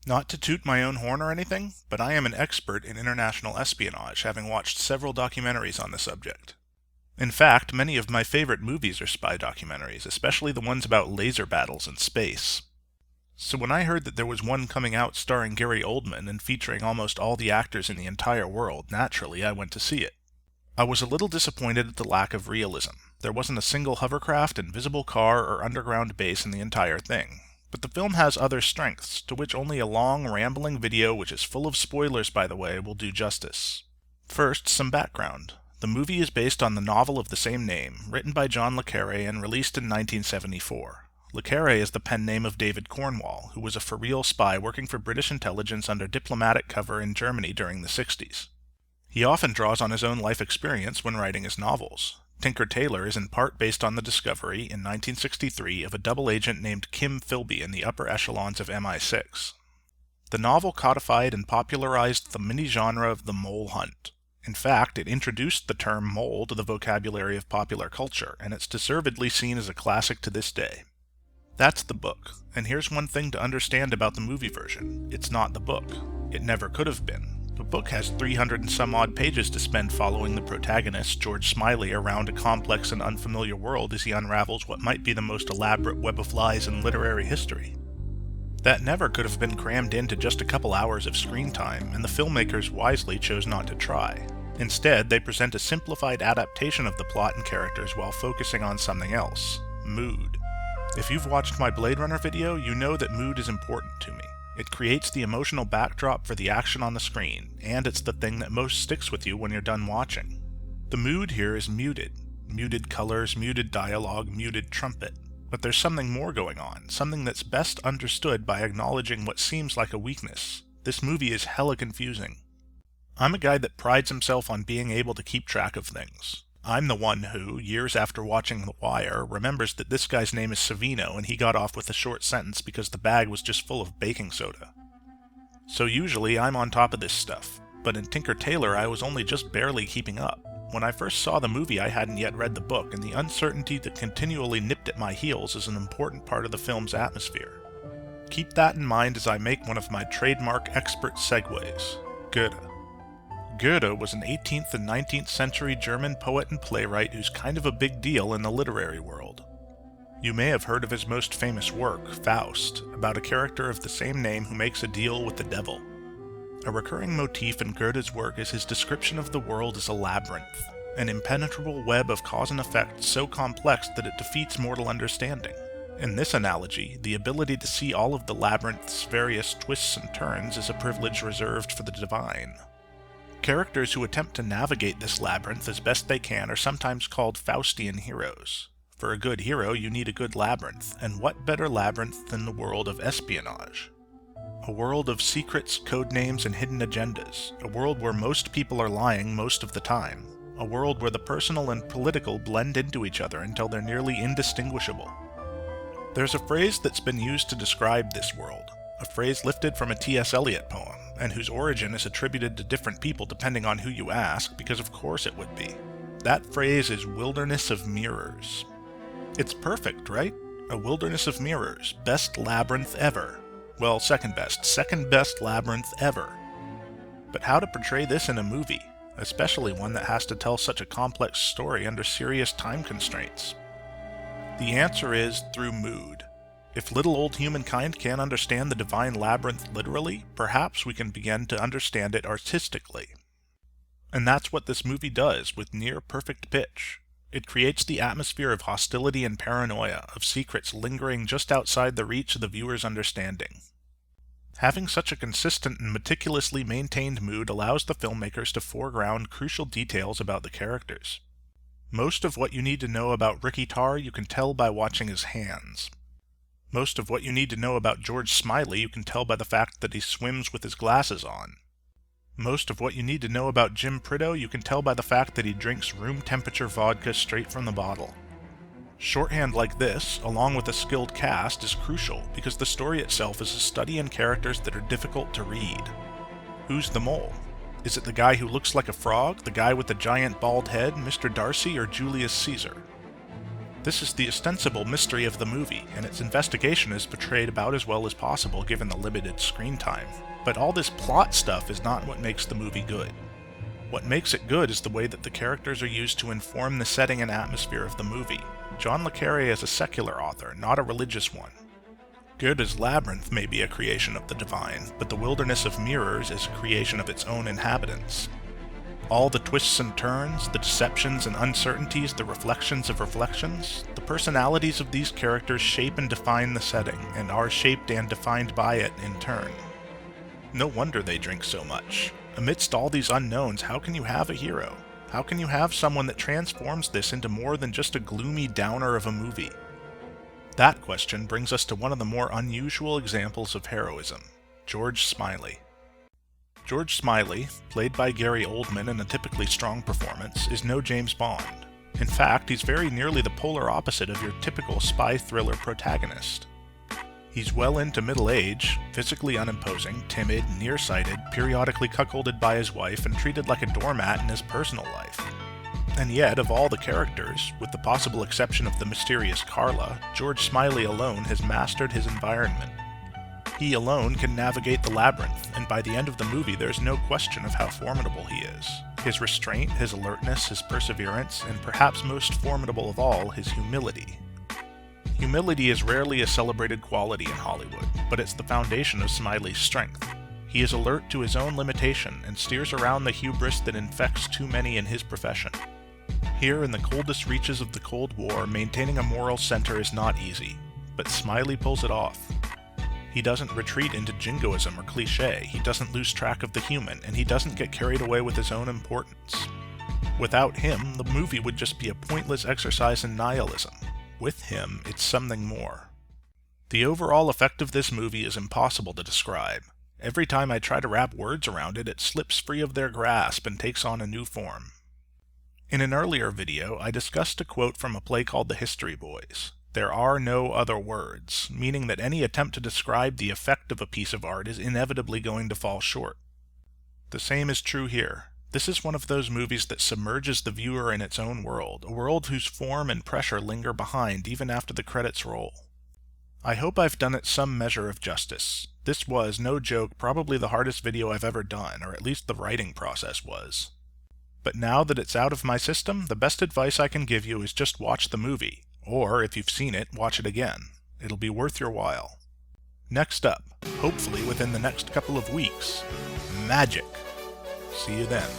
Not to toot my own horn or anything, but I am an expert in international espionage, having watched several documentaries on the subject. In fact, many of my favorite movies are spy documentaries, especially the ones about laser battles in space. So when I heard that there was one coming out starring Gary Oldman and featuring almost all the actors in the entire world, naturally I went to see it. I was a little disappointed at the lack of realism. There wasn't a single hovercraft, invisible car, or underground base in the entire thing. But the film has other strengths, to which only a long, rambling video, which is full of spoilers by the way, will do justice. First, some background. The movie is based on the novel of the same name, written by John le Carré and released in 1974. Le Carré is the pen name of David Cornwall, who was a for-real spy working for British intelligence under diplomatic cover in Germany during the 60s. He often draws on his own life experience when writing his novels. Tinker Tailor is in part based on the discovery, in 1963, of a double agent named Kim Philby in the upper echelons of MI6. The novel codified and popularized the mini-genre of the mole hunt. In fact, it introduced the term mole to the vocabulary of popular culture, and it's deservedly seen as a classic to this day. That's the book, and here's one thing to understand about the movie version. It's not the book. It never could have been. The book has 300 and some odd pages to spend following the protagonist, George Smiley, around a complex and unfamiliar world as he unravels what might be the most elaborate web of lies in literary history. That never could have been crammed into just a couple hours of screen time, and the filmmakers wisely chose not to try. Instead, they present a simplified adaptation of the plot and characters while focusing on something else: mood. If you've watched my Blade Runner video, you know that mood is important to me. It creates the emotional backdrop for the action on the screen, and it's the thing that most sticks with you when you're done watching. The mood here is muted. Muted colors, muted dialogue, muted trumpet. But there's something more going on, something that's best understood by acknowledging what seems like a weakness. This movie is hella confusing. I'm a guy that prides himself on being able to keep track of things. I'm the one who, years after watching The Wire, remembers that this guy's name is Savino and he got off with a short sentence because the bag was just full of baking soda. So usually I'm on top of this stuff, but in Tinker Tailor I was only just barely keeping up. When I first saw the movie I hadn't yet read the book, and the uncertainty that continually nipped at my heels is an important part of the film's atmosphere. Keep that in mind as I make one of my trademark expert segues: Goethe. Goethe was an 18th and 19th century German poet and playwright who's kind of a big deal in the literary world. You may have heard of his most famous work, Faust, about a character of the same name who makes a deal with the devil. A recurring motif in Goethe's work is his description of the world as a labyrinth, an impenetrable web of cause and effect so complex that it defeats mortal understanding. In this analogy, the ability to see all of the labyrinth's various twists and turns is a privilege reserved for the divine. Characters who attempt to navigate this labyrinth as best they can are sometimes called Faustian heroes. For a good hero, you need a good labyrinth, and what better labyrinth than the world of espionage? A world of secrets, code names, and hidden agendas. A world where most people are lying most of the time. A world where the personal and political blend into each other until they're nearly indistinguishable. There's a phrase that's been used to describe this world, a phrase lifted from a T.S. Eliot poem, and whose origin is attributed to different people depending on who you ask, because of course it would be. That phrase is wilderness of mirrors. It's perfect, right? A wilderness of mirrors. Best labyrinth ever. Well, second best labyrinth ever. But how to portray this in a movie, especially one that has to tell such a complex story under serious time constraints? The answer is through mood. If little old humankind can't understand the divine labyrinth literally, perhaps we can begin to understand it artistically. And that's what this movie does with near perfect pitch. It creates the atmosphere of hostility and paranoia, of secrets lingering just outside the reach of the viewer's understanding. Having such a consistent and meticulously maintained mood allows the filmmakers to foreground crucial details about the characters. Most of what you need to know about Ricky Tarr you can tell by watching his hands. Most of what you need to know about George Smiley you can tell by the fact that he swims with his glasses on. Most of what you need to know about Jim Prideaux you can tell by the fact that he drinks room-temperature vodka straight from the bottle. Shorthand like this, along with a skilled cast, is crucial because the story itself is a study in characters that are difficult to read. Who's the mole? Is it the guy who looks like a frog, the guy with the giant bald head, Mr. Darcy, or Julius Caesar? This is the ostensible mystery of the movie, and its investigation is portrayed about as well as possible given the limited screen time. But all this plot stuff is not what makes the movie good. What makes it good is the way that the characters are used to inform the setting and atmosphere of the movie. John le Carré is a secular author, not a religious one. Goethe's Labyrinth may be a creation of the divine, but the Wilderness of Mirrors is a creation of its own inhabitants. All the twists and turns, the deceptions and uncertainties, the reflections of reflections, the personalities of these characters shape and define the setting, and are shaped and defined by it in turn. No wonder they drink so much. Amidst all these unknowns, how can you have a hero? How can you have someone that transforms this into more than just a gloomy downer of a movie? That question brings us to one of the more unusual examples of heroism, George Smiley. George Smiley, played by Gary Oldman in a typically strong performance, is no James Bond. In fact, he's very nearly the polar opposite of your typical spy thriller protagonist. He's well into middle age, physically unimposing, timid, nearsighted, periodically cuckolded by his wife, and treated like a doormat in his personal life. And yet, of all the characters, with the possible exception of the mysterious Carla, George Smiley alone has mastered his environment. He alone can navigate the labyrinth, and by the end of the movie there's no question of how formidable he is. His restraint, his alertness, his perseverance, and perhaps most formidable of all, his humility. Humility is rarely a celebrated quality in Hollywood, but it's the foundation of Smiley's strength. He is alert to his own limitation and steers around the hubris that infects too many in his profession. Here in the coldest reaches of the Cold War, maintaining a moral center is not easy, but Smiley pulls it off. He doesn't retreat into jingoism or cliché, he doesn't lose track of the human, and he doesn't get carried away with his own importance. Without him, the movie would just be a pointless exercise in nihilism. With him, it's something more. The overall effect of this movie is impossible to describe. Every time I try to wrap words around it, it slips free of their grasp and takes on a new form. In an earlier video, I discussed a quote from a play called The History Boys. There are no other words, meaning that any attempt to describe the effect of a piece of art is inevitably going to fall short. The same is true here. This is one of those movies that submerges the viewer in its own world, a world whose form and pressure linger behind even after the credits roll. I hope I've done it some measure of justice. This was, no joke, probably the hardest video I've ever done, or at least the writing process was. But now that it's out of my system, the best advice I can give you is just watch the movie, or if you've seen it, watch it again. It'll be worth your while. Next up, hopefully within the next couple of weeks, magic. See you then.